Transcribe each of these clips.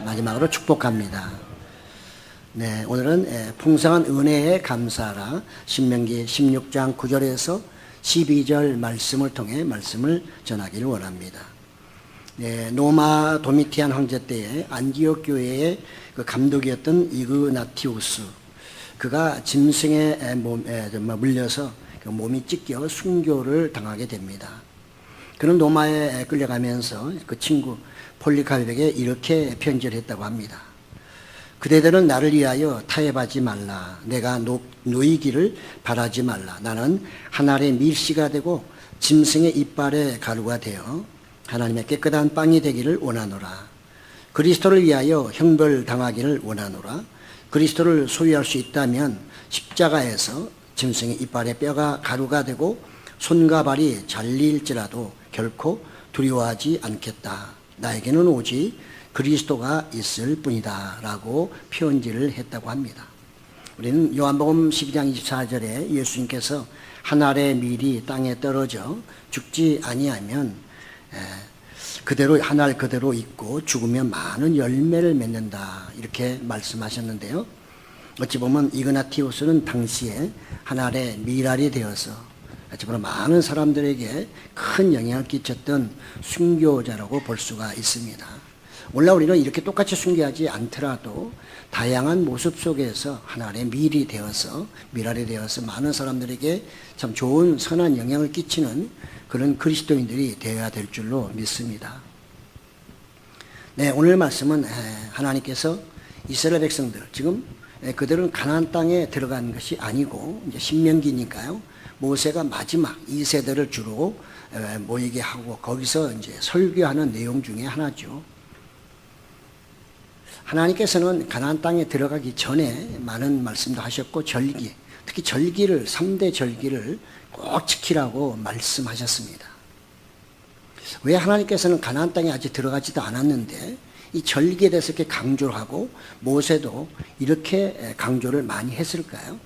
마지막으로 축복합니다. 네, 오늘은 풍성한 은혜에 감사하라 신명기 16장 9절에서 12절 말씀을 통해 말씀을 전하기를 원합니다. 네, 로마 도미티안 황제 때에 안디옥 교회의 그 감독이었던 이그나티우스, 그가 짐승의 몸에 물려서 그 몸이 찢겨 순교를 당하게 됩니다. 그는 로마에 끌려가면서 그 친구 폴리카르에게 이렇게 편지를 했다고 합니다. 그대들은 나를 위하여 타협하지 말라. 내가 놓이기를 바라지 말라. 나는 하늘의 밀씨가 되고 짐승의 이빨의 가루가 되어 하나님의 깨끗한 빵이 되기를 원하노라. 그리스도를 위하여 형벌당하기를 원하노라. 그리스도를 소유할 수 있다면 십자가에서 짐승의 이빨의 뼈가 가루가 되고 손과 발이 잘릴지라도 결코 두려워하지 않겠다. 나에게는 오직 그리스도가 있을 뿐이다 라고 편지를 했다고 합니다. 우리는 요한복음 12장 24절에 예수님께서 하늘의 밀이 땅에 떨어져 죽지 아니하면 그대로 하늘 그대로 있고 죽으면 많은 열매를 맺는다 이렇게 말씀하셨는데요. 어찌 보면 이그나티우스는 당시에 하늘의 밀알이 되어서 어찌 보면 많은 사람들에게 큰 영향을 끼쳤던 순교자라고 볼 수가 있습니다. 오늘날 우리는 이렇게 똑같이 순교하지 않더라도 다양한 모습 속에서 하나의 밀알이 되어서 많은 사람들에게 참 좋은 선한 영향을 끼치는 그런 그리스도인들이 되어야 될 줄로 믿습니다. 네, 오늘 말씀은 하나님께서 이스라엘 백성들, 지금 그들은 가나안 땅에 들어간 것이 아니고 이제 신명기니까요. 모세가 마지막 2세대를 주로 모이게 하고 거기서 이제 설교하는 내용 중에 하나죠. 하나님께서는 가나안 땅에 들어가기 전에 많은 말씀도 하셨고 절기, 특히 절기를 3대 절기를 꼭 지키라고 말씀하셨습니다. 왜 하나님께서는 가나안 땅에 아직 들어가지도 않았는데 이 절기에 대해서 이렇게 강조를 하고 모세도 이렇게 강조를 많이 했을까요?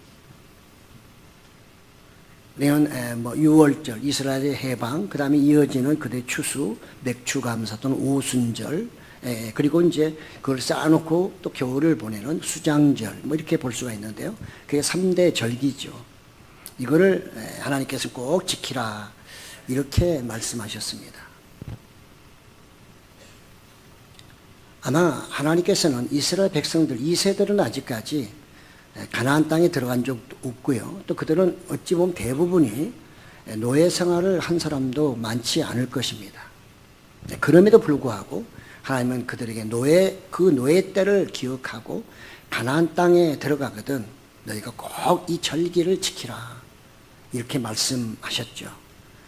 우리는 유월절, 이스라엘의 해방, 그 다음에 이어지는 그들의 추수, 맥추감사 또는 오순절, 그리고 이제 그걸 쌓아놓고 또 겨울을 보내는 수장절, 이렇게 볼 수가 있는데요. 그게 3대 절기죠. 이거를 하나님께서 꼭 지키라, 이렇게 말씀하셨습니다. 아마 하나님께서는 이스라엘 백성들 2세들은 아직까지 가나안 땅에 들어간 적도 없고요. 또 그들은 어찌 보면 대부분이 노예 생활을 한 사람도 많지 않을 것입니다. 그럼에도 불구하고 하나님은 그들에게 그 노예 때를 기억하고 가나안 땅에 들어가거든 너희가 꼭 이 절기를 지키라 이렇게 말씀하셨죠.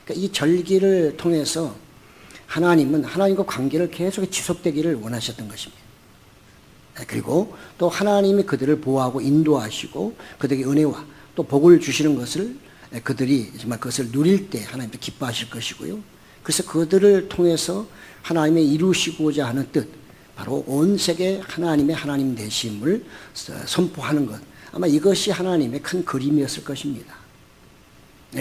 그러니까 이 절기를 통해서 하나님은 하나님과 관계를 계속 지속되기를 원하셨던 것입니다. 그리고 또 하나님이 그들을 보호하고 인도하시고 그들에게 은혜와 또 복을 주시는 것을 그들이 정말 그것을 누릴 때 하나님도 기뻐하실 것이고요. 그래서 그들을 통해서 하나님의 이루시고자 하는 뜻, 바로 온 세계 하나님의 하나님 되심을 선포하는 것, 아마 이것이 하나님의 큰 그림이었을 것입니다.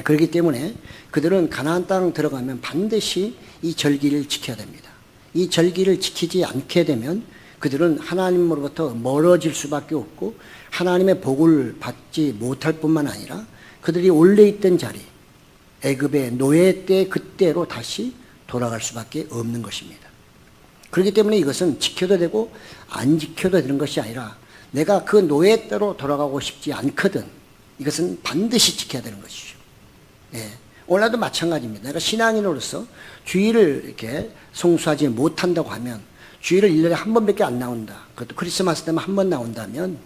그렇기 때문에 그들은 가나안 땅 들어가면 반드시 이 절기를 지켜야 됩니다. 이 절기를 지키지 않게 되면 그들은 하나님으로부터 멀어질 수밖에 없고 하나님의 복을 받지 못할 뿐만 아니라 그들이 원래 있던 자리, 애굽의 노예 때 그때로 다시 돌아갈 수밖에 없는 것입니다. 그렇기 때문에 이것은 지켜도 되고 안 지켜도 되는 것이 아니라 내가 그 노예 때로 돌아가고 싶지 않거든 이것은 반드시 지켜야 되는 것이죠. 오늘도 마찬가지입니다. 내가 신앙인으로서 주일을 이렇게 송수하지 못한다고 하면 주일을 1년에 한 번밖에 안 나온다. 그것도 크리스마스 때만 한 번 나온다면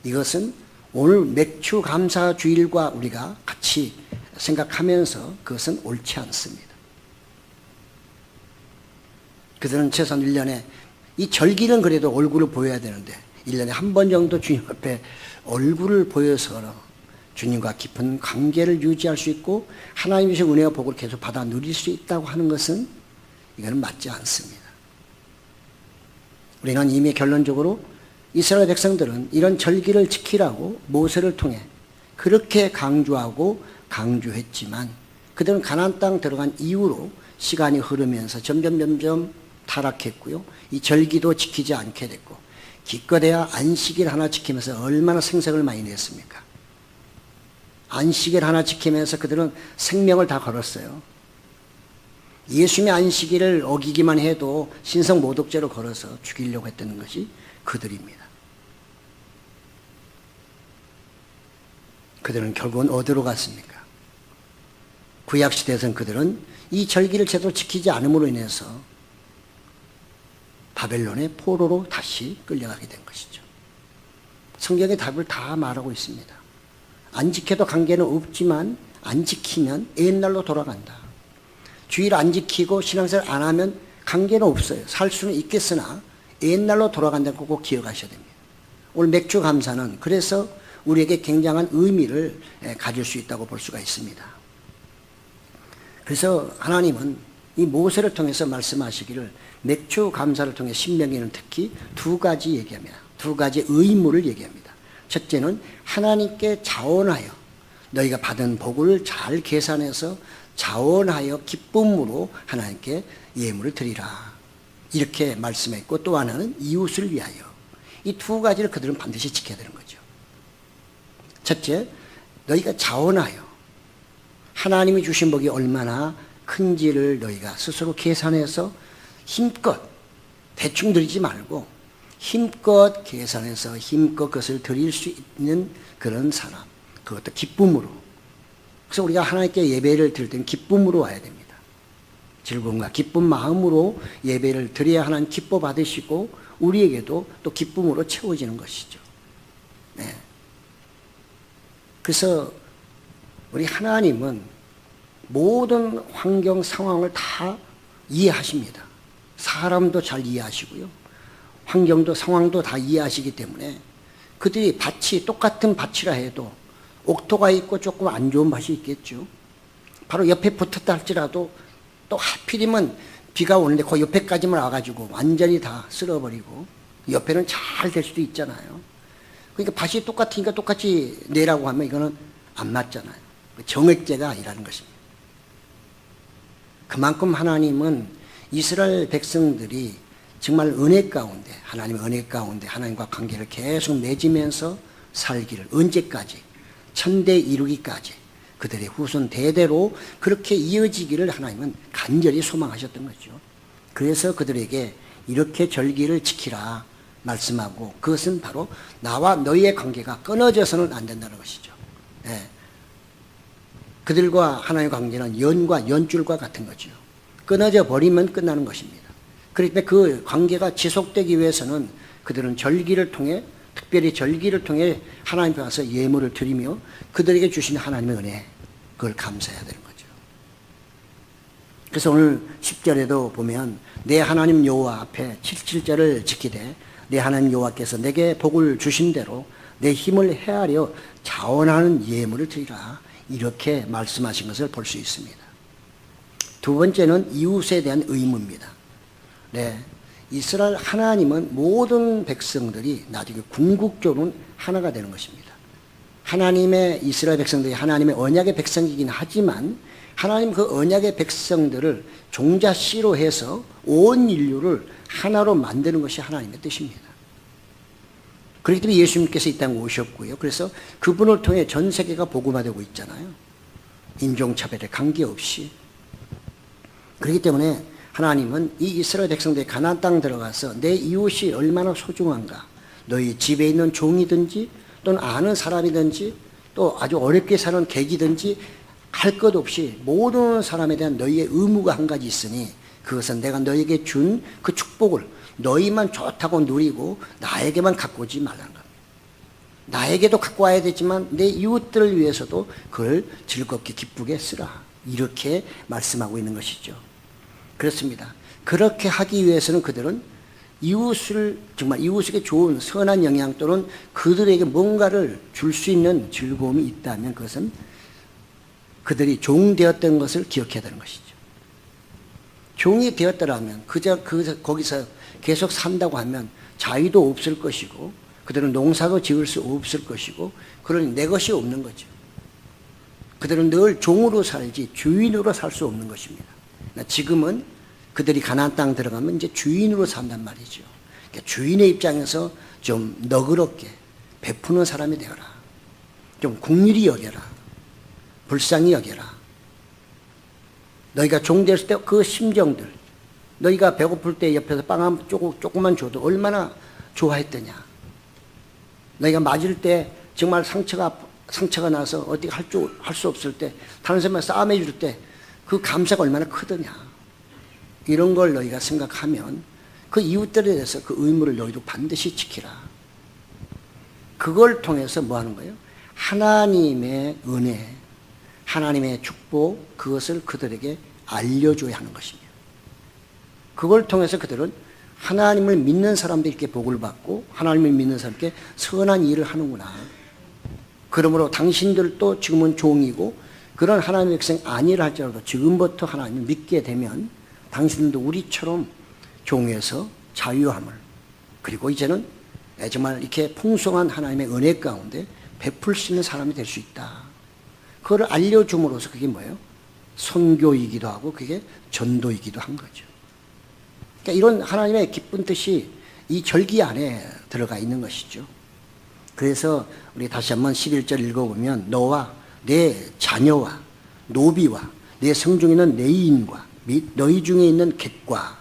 이것은 오늘 맥주 감사 주일과 우리가 같이 생각하면서 그것은 옳지 않습니다. 그들은 최소한 1년에 이 절기는 그래도 얼굴을 보여야 되는데 1년에 한 번 정도 주님 앞에 얼굴을 보여서 주님과 깊은 관계를 유지할 수 있고 하나님의 은혜와 복을 계속 받아 누릴 수 있다고 하는 것은 이거는 맞지 않습니다. 우리는 이미 결론적으로 이스라엘 백성들은 이런 절기를 지키라고 모세를 통해 그렇게 강조하고 강조했지만 그들은 가나안 땅 들어간 이후로 시간이 흐르면서 점점 타락했고요. 이 절기도 지키지 않게 됐고, 기껏해야 안식일 하나 지키면서 얼마나 생색을 많이 냈습니까? 안식일 하나 지키면서 그들은 생명을 다 걸었어요. 예수님의 안식일을 어기기만 해도 신성모독죄로 걸어서 죽이려고 했던 것이 그들입니다. 그들은 결국은 어디로 갔습니까? 구약시대에서는 그들은 이 절기를 제대로 지키지 않음으로 인해서 바벨론의 포로로 다시 끌려가게 된 것이죠. 성경의 답을 다 말하고 있습니다. 안 지켜도 관계는 없지만 안 지키면 옛날로 돌아간다. 주일 안 지키고 신앙생활 안 하면 관계는 없어요. 살 수는 있겠으나 옛날로 돌아간다는 거 꼭 기억하셔야 됩니다. 오늘 맥주 감사는 그래서 우리에게 굉장한 의미를 가질 수 있다고 볼 수가 있습니다. 그래서 하나님은 이 모세를 통해서 말씀하시기를 맥주 감사를 통해 신명기는 특히 두 가지 얘기합니다. 두 가지 의무를 얘기합니다. 첫째는 하나님께 자원하여 너희가 받은 복을 잘 계산해서 자원하여 기쁨으로 하나님께 예물을 드리라. 이렇게 말씀했고, 또 하나는 이웃을 위하여. 이 두 가지를 그들은 반드시 지켜야 되는 거죠. 첫째, 너희가 자원하여 하나님이 주신 복이 얼마나 큰지를 너희가 스스로 계산해서 힘껏, 대충 드리지 말고 힘껏 계산해서 힘껏 그것을 드릴 수 있는 그런 사람, 그것도 기쁨으로. 그래서 우리가 하나님께 예배를 드릴 때는 기쁨으로 와야 됩니다. 즐거움과 기쁜 마음으로 예배를 드려야 하나님 기뻐 받으시고 우리에게도 또 기쁨으로 채워지는 것이죠. 네. 그래서 우리 하나님은 모든 환경 상황을 다 이해하십니다. 사람도 잘 이해하시고요. 환경도 상황도 다 이해하시기 때문에 그들이 밭이 똑같은 밭이라 해도 옥토가 있고 조금 안 좋은 밭이 있겠죠. 바로 옆에 붙었다 할지라도 또 하필이면 비가 오는데 그 옆에까지만 와가지고 완전히 다 쓸어버리고 옆에는 잘 될 수도 있잖아요. 그러니까 밭이 똑같으니까 똑같이 내라고 하면 이거는 안 맞잖아요. 정액제가 아니라는 것입니다. 그만큼 하나님은 이스라엘 백성들이 정말 은혜 가운데, 하나님의 은혜 가운데 하나님과 관계를 계속 맺으면서 살기를, 언제까지? 천대 이루기까지 그들의 후손 대대로 그렇게 이어지기를 하나님은 간절히 소망하셨던 거죠. 그래서 그들에게 이렇게 절기를 지키라 말씀하고, 그것은 바로 나와 너희의 관계가 끊어져서는 안 된다는 것이죠. 네. 그들과 하나님의 관계는 연과 연줄과 같은 거죠. 끊어져 버리면 끝나는 것입니다. 그렇기 때문에 그 관계가 지속되기 위해서는 그들은 절기를 통해, 특별히 절기를 통해 하나님 앞에 와서 예물을 드리며 그들에게 주신 하나님의 은혜, 그걸 감사해야 되는 거죠. 그래서 오늘 10절에도 보면 내 하나님 여호와 앞에 77절을 지키되 내 하나님 여호와께서 내게 복을 주신 대로 내 힘을 헤아려 자원하는 예물을 드리라, 이렇게 말씀하신 것을 볼 수 있습니다. 두 번째는 이웃에 대한 의무입니다. 네, 이스라엘 하나님은 모든 백성들이 나중에 궁극적으로는 하나가 되는 것입니다. 하나님의 이스라엘 백성들이 하나님의 언약의 백성이긴 하지만 하나님 그 언약의 백성들을 종자씨로 해서 온 인류를 하나로 만드는 것이 하나님의 뜻입니다. 그렇기 때문에 예수님께서 이 땅에 오셨고요. 그래서 그분을 통해 전 세계가 복음화되고 있잖아요. 인종차별에 관계없이. 그렇기 때문에 하나님은 이 이스라엘 백성들이 가나안 땅 들어가서 내 이웃이 얼마나 소중한가, 너희 집에 있는 종이든지 또는 아는 사람이든지 또 아주 어렵게 사는 객이든지 할 것 없이 모든 사람에 대한 너희의 의무가 한 가지 있으니 그것은 내가 너희에게 준 그 축복을 너희만 좋다고 누리고 나에게만 갖고 오지 말라는 겁니다. 나에게도 갖고 와야 되지만 내 이웃들을 위해서도 그걸 즐겁게 기쁘게 쓰라, 이렇게 말씀하고 있는 것이죠. 그렇습니다. 그렇게 하기 위해서는 그들은 이웃을, 정말 이웃에게 좋은 선한 영향 또는 그들에게 뭔가를 줄 수 있는 즐거움이 있다면 그것은 그들이 종 되었던 것을 기억해야 되는 것이죠. 종이 되었더라면 거기서 계속 산다고 하면 자유도 없을 것이고 그들은 농사도 지을 수 없을 것이고 그러니 내 것이 없는 거죠. 그들은 늘 종으로 살지 주인으로 살 수 없는 것입니다. 지금은 그들이 가나안 땅 들어가면 이제 주인으로 산단 말이죠. 그러니까 주인의 입장에서 좀 너그럽게 베푸는 사람이 되어라. 좀 긍휼히 여겨라. 불쌍히 여겨라. 너희가 종되었을 때 그 심정들, 너희가 배고플 때 옆에서 빵 한 조금만 줘도 얼마나 좋아했더냐. 너희가 맞을 때 정말 상처가 나서 어떻게 할 수 없을 때 다른 사람을 싸움해 줄 때 그 감사가 얼마나 크더냐. 이런 걸 너희가 생각하면 그 이웃들에 대해서 그 의무를 너희도 반드시 지키라. 그걸 통해서 뭐 하는 거예요? 하나님의 은혜, 하나님의 축복, 그것을 그들에게 알려줘야 하는 것입니다. 그걸 통해서 그들은 하나님을 믿는 사람들에게 복을 받고 하나님을 믿는 사람에게 선한 일을 하는구나. 그러므로 당신들도 지금은 종이고 그런 하나님의 백성 아니라 할지라도 지금부터 하나님을 믿게 되면 당신들도 우리처럼 종에서 자유함을, 그리고 이제는 정말 이렇게 풍성한 하나님의 은혜 가운데 베풀 수 있는 사람이 될 수 있다. 그걸 알려줌으로써 그게 뭐예요? 선교이기도 하고 그게 전도이기도 한 거죠. 그러니까 이런 하나님의 기쁜 뜻이 이 절기 안에 들어가 있는 것이죠. 그래서 우리 다시 한번 11절 읽어보면 너와 내 자녀와 노비와 내 성중에는 내인과 및 너희 중에 있는 객과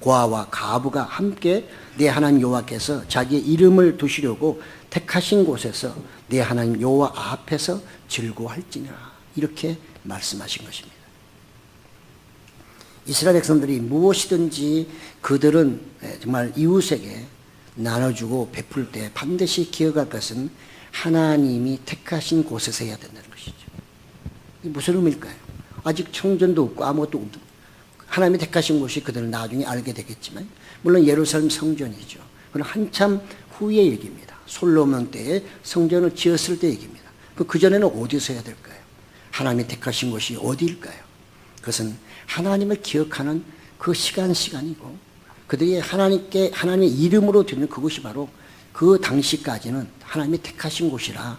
고아와 가부가 함께 내 하나님 여호와께서 자기의 이름을 두시려고 택하신 곳에서 내 하나님 여호와 앞에서 즐거워할지니라. 이렇게 말씀하신 것입니다. 이스라엘 백성들이 무엇이든지 그들은 정말 이웃에게 나눠주고 베풀 때 반드시 기억할 것은 하나님이 택하신 곳에서 해야 된다는 것이죠. 이게 무슨 의미일까요? 아직 청전도 없고 아무것도 없고 하나님이 택하신 곳이 그들은 나중에 알게 되겠지만, 물론 예루살렘 성전이죠. 그건 한참 후의 얘기입니다. 솔로몬 때에 성전을 지었을 때 얘기입니다. 그전에는 어디서 해야 될까요? 하나님이 택하신 곳이 어디일까요? 그것은 하나님을 기억하는 그 시간이고 그들이 하나님의 이름으로 드리는 그곳이 바로 그 당시까지는 하나님이 택하신 곳이라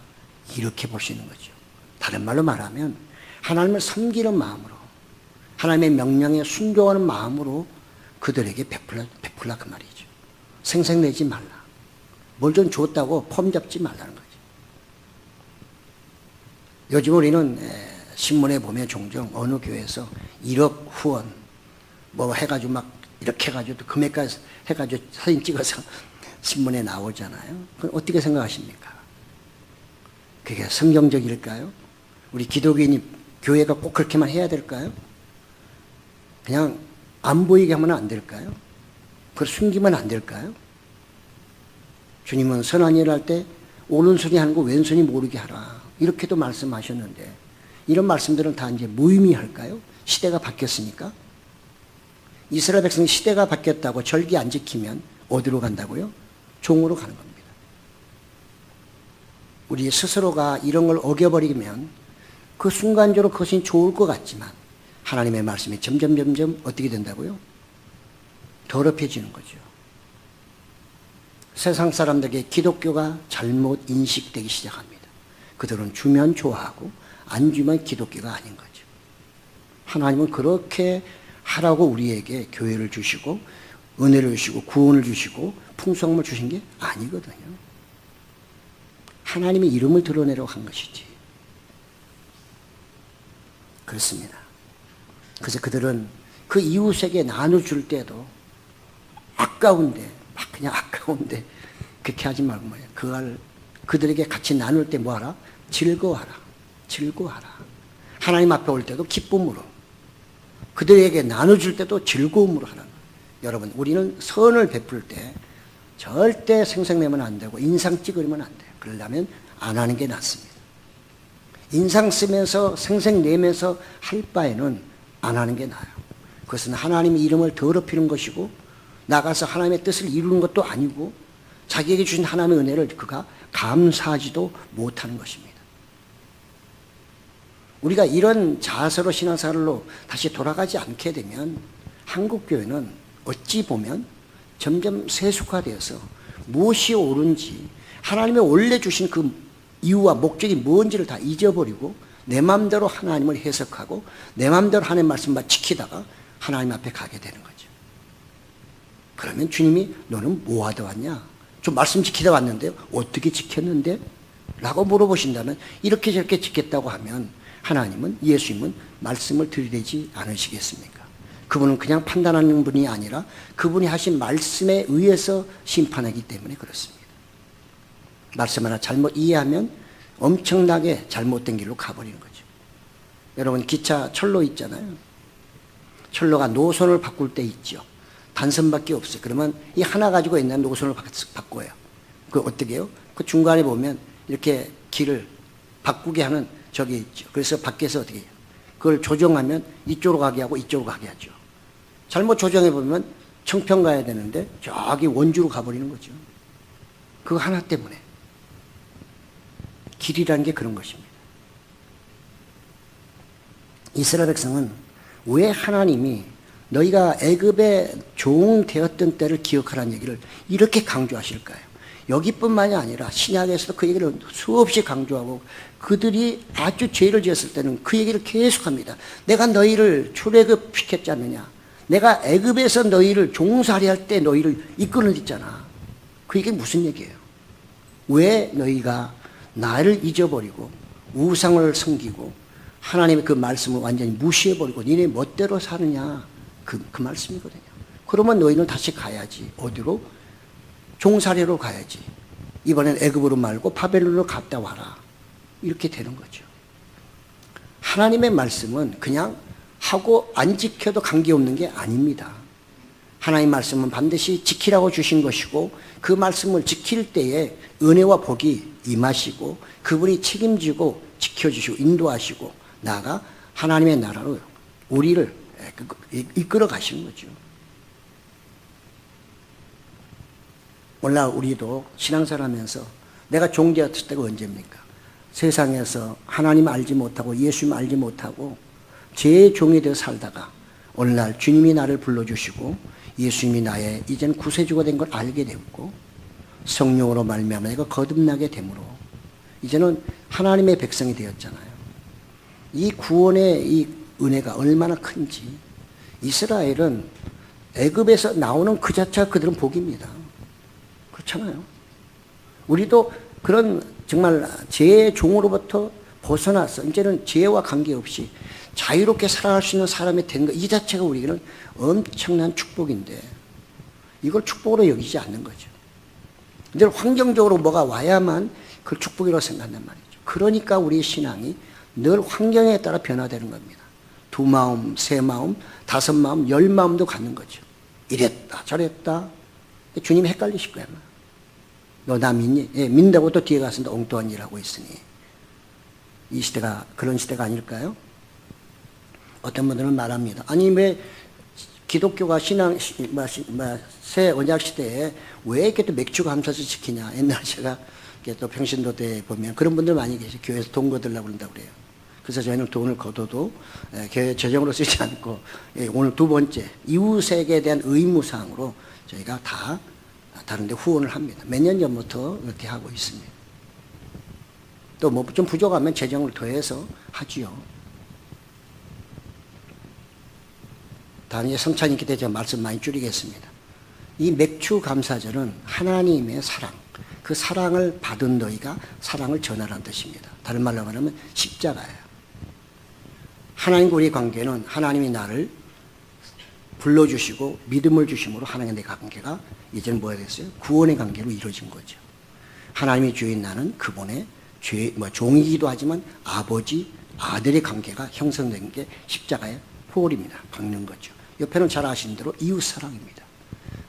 이렇게 볼 수 있는 거죠. 다른 말로 말하면 하나님을 섬기는 마음으로, 하나님의 명령에 순종하는 마음으로 그들에게 베풀라 그 말이죠. 생색내지 말라. 뭘 좀 줬다고 폼 잡지 말라는 거죠. 요즘 우리는 신문에 보면 종종 어느 교회에서 1억 후원 뭐 해가지고 막 이렇게 해가지고 또 금액까지 해가지고 사진 찍어서 신문에 나오잖아요. 그건 어떻게 생각하십니까? 그게 성경적일까요? 우리 기독인이 교회가 꼭 그렇게만 해야 될까요? 그냥 안 보이게 하면 안 될까요? 그걸 숨기면 안 될까요? 주님은 선한 일을 할 때 오른손이 하는 거 왼손이 모르게 하라. 이렇게도 말씀하셨는데 이런 말씀들은 다 이제 무의미할까요? 시대가 바뀌었으니까. 이스라엘 백성이 시대가 바뀌었다고 절기 안 지키면 어디로 간다고요? 종으로 가는 겁니다. 우리 스스로가 이런 걸 어겨버리면 그 순간적으로 그것이 좋을 것 같지만 하나님의 말씀이 점점 어떻게 된다고요? 더럽혀지는 거죠. 세상 사람들에게 기독교가 잘못 인식되기 시작합니다. 그들은 주면 좋아하고 안 주면 기독교가 아닌 거죠. 하나님은 그렇게 하라고 우리에게 교회를 주시고 은혜를 주시고 구원을 주시고 풍성함을 주신 게 아니거든요. 하나님의 이름을 드러내려고 한 것이지. 그렇습니다. 그래서 그들은 그 이웃에게 나눠줄 때도 아까운데 막 그냥 아까운데 그렇게 하지 말고 뭐예요. 그들에게 같이 나눌 때 뭐하라? 즐거워하라. 하나님 앞에 올 때도 기쁨으로, 그들에게 나눠줄 때도 즐거움으로 하라는 거예요. 여러분, 우리는 선을 베풀 때 절대 생색내면 안 되고 인상 찌그리면 안 돼요. 그러려면 안 하는 게 낫습니다. 인상 쓰면서 생색내면서 할 바에는 안 하는 게 나아요. 그것은 하나님의 이름을 더럽히는 것이고 나가서 하나님의 뜻을 이루는 것도 아니고 자기에게 주신 하나님의 은혜를 그가 감사하지도 못하는 것입니다. 우리가 이런 자세로 신앙생활로 다시 돌아가지 않게 되면 한국교회는 어찌 보면 점점 세속화되어서 무엇이 옳은지, 하나님의 원래 주신 그 이유와 목적이 뭔지를 다 잊어버리고 내 마음대로 하나님을 해석하고 내 마음대로 하나님의 말씀만 지키다가 하나님 앞에 가게 되는 거죠. 그러면 주님이 너는 뭐 하다 왔냐? 좀 말씀 지키다 왔는데요. 어떻게 지켰는데? 라고 물어보신다면 이렇게 저렇게 지켰다고 하면 하나님은, 예수님은 말씀을 들이대지 않으시겠습니까? 그분은 그냥 판단하는 분이 아니라 그분이 하신 말씀에 의해서 심판하기 때문에 그렇습니다. 말씀 하나 잘못 이해하면 엄청나게 잘못된 길로 가버리는 거죠. 여러분 기차 철로 있잖아요. 철로가 노선을 바꿀 때 있죠. 단선밖에 없어요. 그러면 이 하나 가지고 옛날 노선을 바꿔요. 그 어떻게 해요? 그 중간에 보면 이렇게 길을 바꾸게 하는 저기 있죠. 그래서 밖에서 어떻게 해요? 그걸 조정하면 이쪽으로 가게 하고 이쪽으로 가게 하죠. 잘못 조정해 보면 청평 가야 되는데 저기 원주로 가버리는 거죠. 그거 하나 때문에. 길이라는 게 그런 것입니다. 이스라엘 백성은 왜 하나님이 너희가 애굽의 종 되었던 때를 기억하라는 얘기를 이렇게 강조하실까요? 여기뿐만이 아니라 신약에서도 그 얘기를 수없이 강조하고 그들이 아주 죄를 지었을 때는 그 얘기를 계속합니다. 내가 너희를 출애굽 시켰지 않느냐? 내가 애굽에서 너희를 종살이할 때 너희를 이끌어냈잖아. 그 얘기는 무슨 얘기예요? 왜 너희가 나를 잊어버리고 우상을 섬기고 하나님의 그 말씀을 완전히 무시해버리고 니네 멋대로 사느냐? 그 말씀이거든요. 그러면 너희는 다시 가야지. 어디로? 종살이로 가야지. 이번엔 애굽으로 말고 바벨론으로 갔다 와라. 이렇게 되는 거죠. 하나님의 말씀은 그냥 하고 안 지켜도 관계없는 게 아닙니다. 하나님의 말씀은 반드시 지키라고 주신 것이고 그 말씀을 지킬 때에 은혜와 복이 임하시고 그분이 책임지고 지켜주시고 인도하시고 나아가 하나님의 나라로 우리를 이끌어 가시는 거죠. 오늘날 우리도 신앙생활하면서 내가 종되었을 때가 언제입니까? 세상에서 하나님 알지 못하고 예수님 알지 못하고 제 종이 되어 살다가 오늘날 주님이 나를 불러주시고 예수님이 나의 이젠 구세주가 된 걸 알게 되었고 성령으로 말미암아 내가 거듭나게 되므로 이제는 하나님의 백성이 되었잖아요. 이 구원의 이 은혜가 얼마나 큰지 이스라엘은 애굽에서 나오는 그 자체가 그들은 복입니다. 그렇잖아요. 우리도 그런 정말 죄의 종으로부터 벗어나서 이제는 죄와 관계없이 자유롭게 살아갈 수 있는 사람이 된 것, 이 자체가 우리에게는 엄청난 축복인데 이걸 축복으로 여기지 않는 거죠. 이제 환경적으로 뭐가 와야만 그걸 축복이라고 생각한단 말이죠. 그러니까 우리 신앙이 늘 환경에 따라 변화되는 겁니다. 2마음, 3마음, 5마음, 10마음도 갖는 거죠. 이랬다 저랬다. 주님이 헷갈리실 거야. 너 나 믿니? 예, 믿는다고 또 뒤에 가서 엉뚱한 일 하고 있으니 이 시대가 그런 시대가 아닐까요? 어떤 분들은 말합니다. 아니 왜 기독교가 신앙 새 언약 시대에 왜 이렇게 또 맥주 감사절 지키냐? 옛날 제가 또 평신도대에 보면 그런 분들 많이 계세요. 교회에서 돈 거들라고 그런다고 그래요. 그래서 저희는 돈을 거둬도 교회 재정으로 쓰지 않고 오늘 두 번째 이웃에게 대한 의무사항으로 저희가 다 다른 데 후원을 합니다. 몇 년 전부터 그렇게 하고 있습니다. 또 뭐 좀 부족하면 재정을 더해서 하지요. 다음 이제 성찬이 있기 때문에 제가 말씀 많이 줄이겠습니다. 이 맥주 감사절은 하나님의 사랑, 그 사랑을 받은 너희가 사랑을 전하라는 뜻입니다. 다른 말로 말하면 십자가예요. 하나님과 우리의 관계는 하나님이 나를 불러주시고 믿음을 주심으로 하나님의 관계가 이제는 뭐가 됐어요? 구원의 관계로 이루어진 거죠. 하나님의 주인 나는 그분의 종이기도 하지만 아버지, 아들의 관계가 형성된 게 십자가의 포울입니다. 박는 거죠. 옆에는 잘 아시는 대로 이웃 사랑입니다.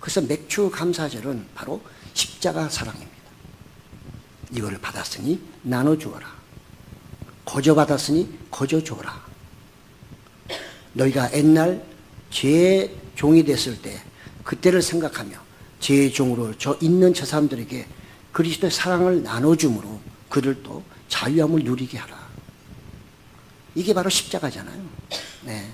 그래서 맥주 감사절은 바로 십자가 사랑입니다. 이거를 받았으니 나눠주어라. 거저 받았으니 거저 주어라. 너희가 옛날 죄의 종이 됐을 때 그때를 생각하며 죄의 종으로 있는 저 사람들에게 그리스도의 사랑을 나눠줌으로 그들도 자유함을 누리게 하라. 이게 바로 십자가잖아요. 네.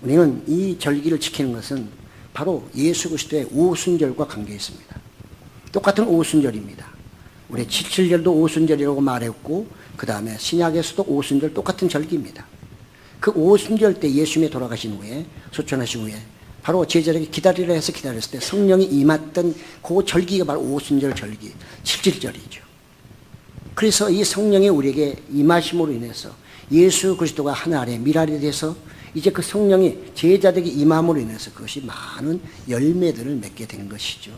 우리는 이 절기를 지키는 것은 바로 예수 그리스도의 오순절과 관계 있습니다. 똑같은 오순절입니다. 우리 77절도 오순절이라고 말했고 그 다음에 신약에서도 오순절 똑같은 절기입니다. 그 오순절 때 예수님이 돌아가신 후에 소천하신 후에 바로 제자들에게 기다리라 해서 기다렸을 때 성령이 임했던 그 절기가 바로 오순절 절기, 칠칠절이죠. 그래서 이 성령이 우리에게 임하심으로 인해서 예수 그리스도가 하나님의 미랄이 돼서 이제 그 성령이 제자들에게 임함으로 인해서 그것이 많은 열매들을 맺게 된 것이죠.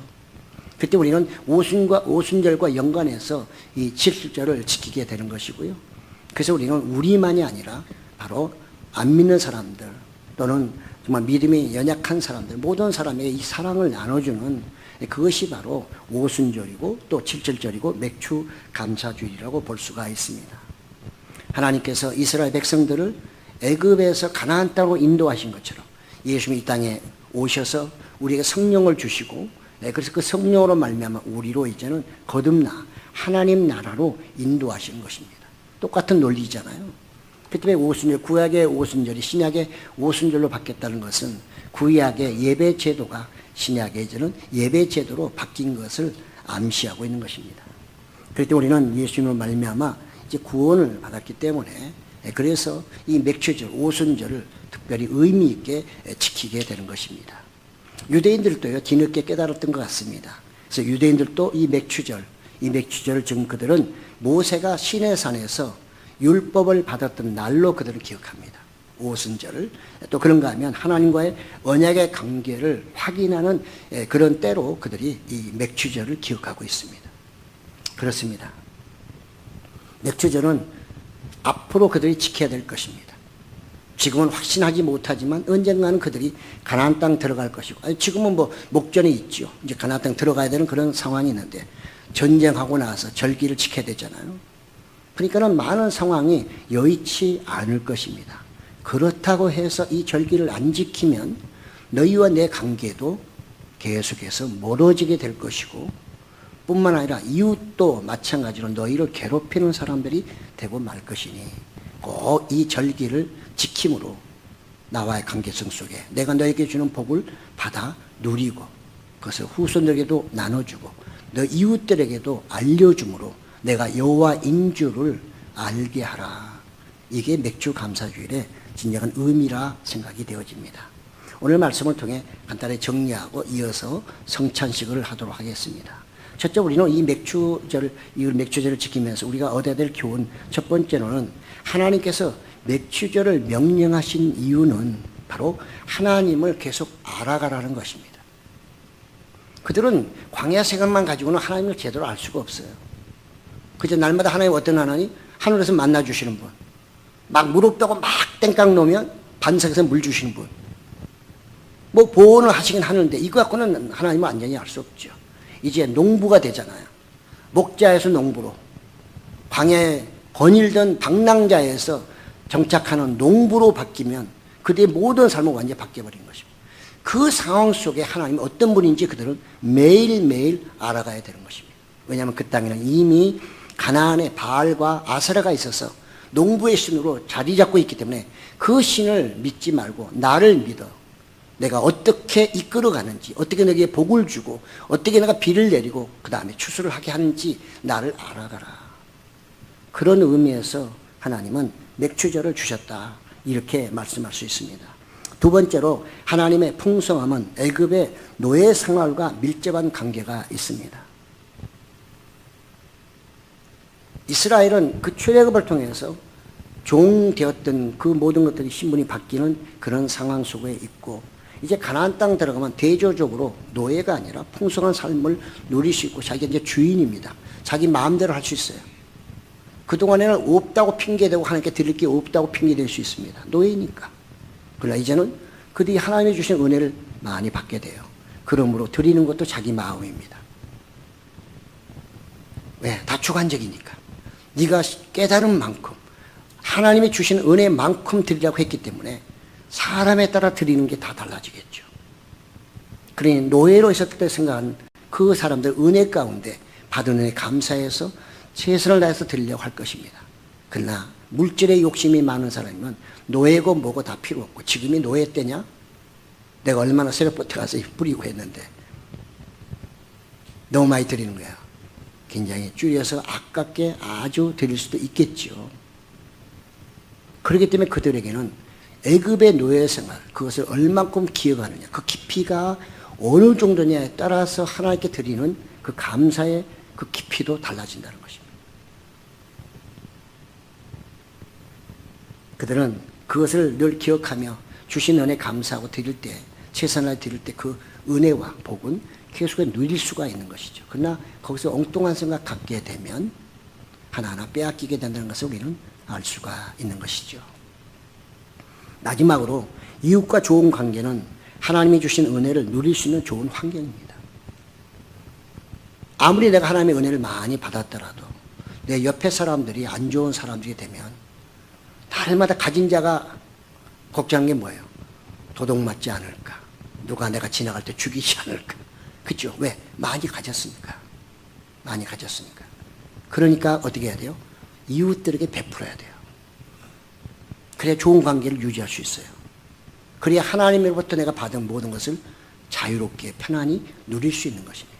그때 우리는 오순절과 연관해서 이 칠칠절을 지키게 되는 것이고요. 그래서 우리는 우리만이 아니라 바로 안 믿는 사람들 또는 정말 믿음이 연약한 사람들, 모든 사람에게 이 사랑을 나눠주는 그것이 바로 오순절이고 또 칠칠절이고 맥주 감사주일이라고 볼 수가 있습니다. 하나님께서 이스라엘 백성들을 애굽에서 가나안 땅으로 인도하신 것처럼 예수님이 이 땅에 오셔서 우리에게 성령을 주시고, 그래서 그 성령으로 말미암아 우리로 이제는 거듭나 하나님 나라로 인도하시는 것입니다. 똑같은 논리잖아요. 그 때문에 오순절, 구약의 오순절이 신약의 오순절로 바뀌었다는 것은 구약의 예배 제도가 신약의 이제는 예배 제도로 바뀐 것을 암시하고 있는 것입니다. 그럴 때 우리는 예수님을 말미암아 이제 구원을 받았기 때문에 그래서 이 맥주절, 오순절을 특별히 의미 있게 지키게 되는 것입니다. 유대인들도요, 뒤늦게 깨달았던 것 같습니다. 그래서 유대인들도 이 맥주절을 지금 그들은 모세가 시내산에서 율법을 받았던 날로 그들은 기억합니다. 오순절을. 또 그런가 하면 하나님과의 언약의 관계를 확인하는 그런 때로 그들이 이 맥주절을 기억하고 있습니다. 그렇습니다. 맥주절은 앞으로 그들이 지켜야 될 것입니다. 지금은 확신하지 못하지만 언젠가는 그들이 가나안 땅 들어갈 것이고, 지금은 뭐 목전에 있죠. 이제 가나안 땅 들어가야 되는 그런 상황이 있는데 전쟁하고 나서 절기를 지켜야 되잖아요. 그러니까는 많은 상황이 여의치 않을 것입니다. 그렇다고 해서 이 절기를 안 지키면 너희와 내 관계도 계속해서 멀어지게 될 것이고, 뿐만 아니라 이웃도 마찬가지로 너희를 괴롭히는 사람들이 되고 말 것이니 꼭 이 절기를 지킴으로 나와의 관계성 속에 내가 너에게 주는 복을 받아 누리고 그것을 후손들에게도 나눠주고 너 이웃들에게도 알려줌으로 내가 여호와인 줄을 알게 하라. 이게 맥주 감사주일의 진정한 의미라 생각이 되어집니다. 오늘 말씀을 통해 간단히 정리하고 이어서 성찬식을 하도록 하겠습니다. 첫째, 우리는 이 맥주절을 지키면서 우리가 얻어야 될 교훈, 첫 번째로는 하나님께서 맥주절을 명령하신 이유는 바로 하나님을 계속 알아가라는 것입니다. 그들은 광야 생각만 가지고는 하나님을 제대로 알 수가 없어요. 그저 날마다 하나님 어떤 하나님? 하늘에서 만나주시는 분. 막 무릎 떠고 막 땡깡 놓으면 반석에서 물 주시는 분. 뭐 보호는 하시긴 하는데 이거 갖고는 하나님을 완전히 알 수 없죠. 이제 농부가 되잖아요. 목자에서 농부로. 광야에 거닐던 방랑자에서 정착하는 농부로 바뀌면 그들의 모든 삶은 완전히 바뀌어버린 것입니다. 그 상황 속에 하나님이 어떤 분인지 그들은 매일매일 알아가야 되는 것입니다. 왜냐하면 그 땅에는 이미 가나안에 바알과 아세라가 있어서 농부의 신으로 자리 잡고 있기 때문에 그 신을 믿지 말고 나를 믿어. 내가 어떻게 이끌어가는지, 어떻게 내게 복을 주고, 어떻게 내가 비를 내리고 그 다음에 추수를 하게 하는지 나를 알아가라. 그런 의미에서 하나님은 맥주절을 주셨다. 이렇게 말씀할 수 있습니다. 두 번째로 하나님의 풍성함은 애굽의 노예 생활과 밀접한 관계가 있습니다. 이스라엘은 그 출애굽을 통해서 종되었던 그 모든 것들이 신분이 바뀌는 그런 상황 속에 있고, 이제 가나안 땅 들어가면 대조적으로 노예가 아니라 풍성한 삶을 누릴 수 있고 자기가 이제 주인입니다. 자기 마음대로 할 수 있어요. 그동안에는 없다고 핑계대고 하나님께 드릴 게 없다고 핑계댈 수 있습니다. 노예니까. 그러나 이제는 그들이 하나님이 주신 은혜를 많이 받게 돼요. 그러므로 드리는 것도 자기 마음입니다. 왜? 다 주관적이니까. 네가 깨달은 만큼 하나님이 주신 은혜만큼 드리라고 했기 때문에 사람에 따라 드리는 게 다 달라지겠죠. 그러니 노예로 있었을 때 생각한 그 사람들 은혜 가운데 받은 은혜 감사해서 최선을 다해서 드리려고 할 것입니다. 그러나 물질의 욕심이 많은 사람이면 노예고 뭐고 다 필요 없고, 지금이 노예 때냐? 내가 얼마나 새벽부터 가서 뿌리고 했는데 너무 많이 드리는 거야. 굉장히 줄여서 아깝게 아주 드릴 수도 있겠죠. 그렇기 때문에 그들에게는 애굽의 노예 생활, 그것을 얼만큼 기억하느냐, 그 깊이가 어느 정도냐에 따라서 하나님께 드리는 그 감사의 그 깊이도 달라진다는 것입니다. 그들은 그것을 늘 기억하며 주신 은혜 감사하고 드릴 때, 최선을 드릴 때 그 은혜와 복은 계속 누릴 수가 있는 것이죠. 그러나 거기서 엉뚱한 생각 갖게 되면 하나하나 빼앗기게 된다는 것을 우리는 알 수가 있는 것이죠. 마지막으로 이웃과 좋은 관계는 하나님이 주신 은혜를 누릴 수 있는 좋은 환경입니다. 아무리 내가 하나님의 은혜를 많이 받았더라도 내 옆에 사람들이 안 좋은 사람들이 되면 날마다 가진 자가 걱정한 게 뭐예요? 도둑맞지 않을까? 누가 내가 지나갈 때 죽이지 않을까? 그죠? 왜? 많이 가졌으니까. 많이 가졌으니까. 그러니까 어떻게 해야 돼요? 이웃들에게 베풀어야 돼요. 그래야 좋은 관계를 유지할 수 있어요. 그래야 하나님으로부터 내가 받은 모든 것을 자유롭게 편안히 누릴 수 있는 것입니다.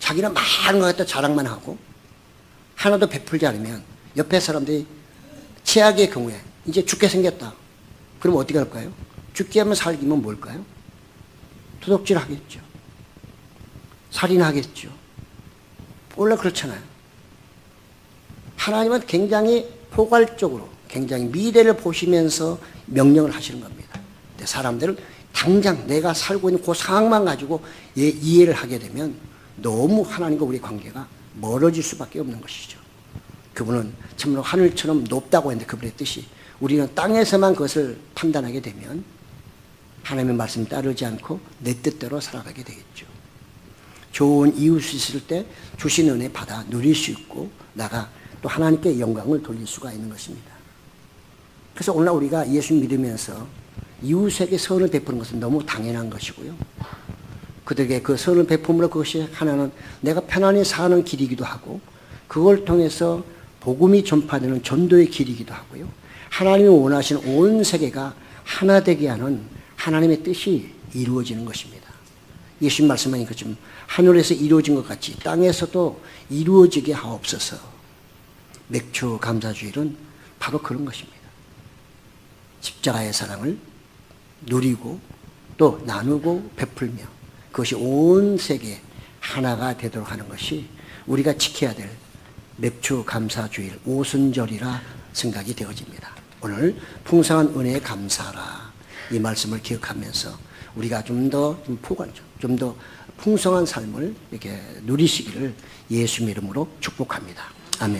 자기는 많은 것 같다 자랑만 하고 하나도 베풀지 않으면 옆에 사람들이 최악의 경우에 이제 죽게 생겼다. 그럼 어떻게 할까요? 죽게 하면 살기면 뭘까요? 도둑질 하겠죠. 살인하겠죠. 원래 그렇잖아요. 하나님은 굉장히 포괄적으로 굉장히 미래를 보시면서 명령을 하시는 겁니다. 근데 사람들은 당장 내가 살고 있는 그 상황만 가지고 이해를 하게 되면 너무 하나님과 우리 관계가 멀어질 수밖에 없는 것이죠. 그분은 참으로 하늘처럼 높다고 했는데 그분의 뜻이 우리는 땅에서만 그것을 판단하게 되면 하나님의 말씀 따르지 않고 내 뜻대로 살아가게 되겠죠. 좋은 이웃이 있을 때 주신 은혜 받아 누릴 수 있고 나가 또 하나님께 영광을 돌릴 수가 있는 것입니다. 그래서 오늘 우리가 예수 믿으면서 이웃에게 선을 베푸는 것은 너무 당연한 것이고요. 그들에게 그 선을 베품으로 그것이 하나는 내가 편안히 사는 길이기도 하고 그걸 통해서 복음이 전파되는 전도의 길이기도 하고요. 하나님이 원하시는 온 세계가 하나 되게 하는 하나님의 뜻이 이루어지는 것입니다. 예수님 말씀하니까 좀 하늘에서 이루어진 것 같이 땅에서도 이루어지게 하옵소서. 맥주 감사주일은 바로 그런 것입니다. 십자가의 사랑을 누리고 또 나누고 베풀며 그것이 온 세계 하나가 되도록 하는 것이 우리가 지켜야 될 맥주 감사주일 오순절이라 생각이 되어집니다. 오늘 풍성한 은혜에 감사하라 이 말씀을 기억하면서 우리가 좀 더 풍성한 삶을 이렇게 누리시기를 예수 이름으로 축복합니다.